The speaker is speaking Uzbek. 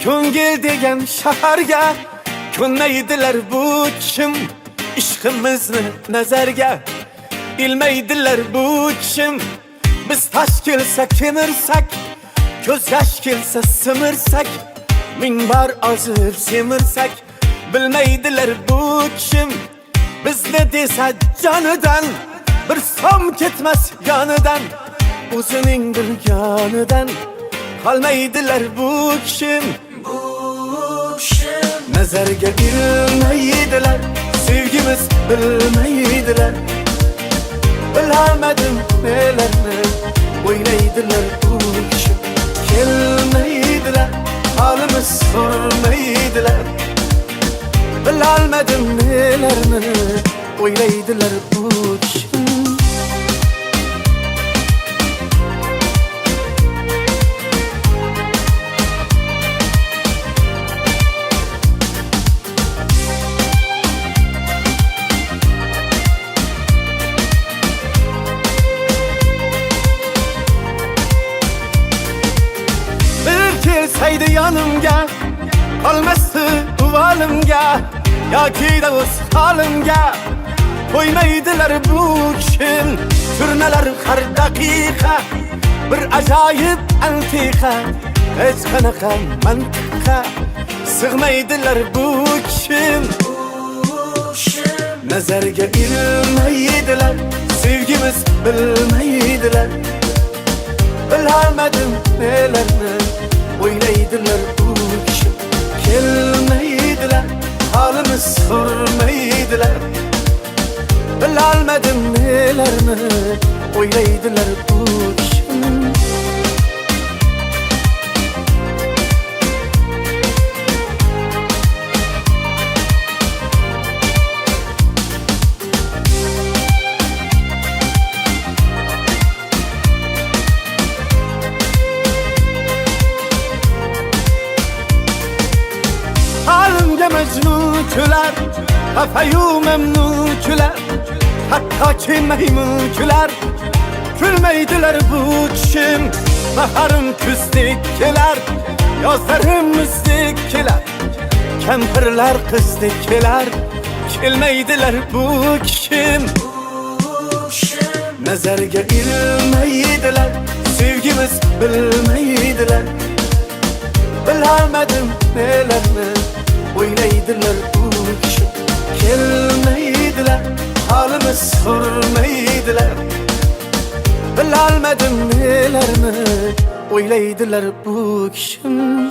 Ko'ngil degan shaharga ko'nmaydilar bu kim ishqimizni nazarga ilmaydilar bu kim biz tash kelsa kemirsak ko'z yosh kelsa simirsak ming bor ozib semirsak bilmaydilar bu kim bizni desa jonidan bir so'm ketmas yonidan o'zining bilganidan qolmaydilar bu kim nazarga ilmaydilar sevgimiz bilmaydilar bilamadim nelarni o'ylaydilar bu kim kelmaydilar halimiz sormaydilar bilamadim nelarni o'ylaydilar bu kim kelsaydi yanımga qolmasdi uvalimga yoki da o'z holimga qo'ymaydilar bu kim turnalar har daqiqa bir ajoyib antiqa hech qanaqa mantiqqa sig'maydilar bu kim nazarga ilmaydilar sevgimiz bilmaydilar bilamadim nelarni o'ylaydilar bu kim kelmaydilar halimiz sormaydilar bilolmadim nelarni o'ylaydilar bu kim Mecnun küler, hafayu memnun küler hatta ki meymun küler külmeydiler bu kim baharım küzdikkiler yazlarım müzdikkiler kempirler kızdikkiler kelmeydiler bu kim nazarga ilmaydilar sevgimiz bilmaydilar bilamadim nelarni o'ylaydilar bu kim kelmaydilar halimiz sormaydilar bilolmadim nelarni o'ylaydilar bu kim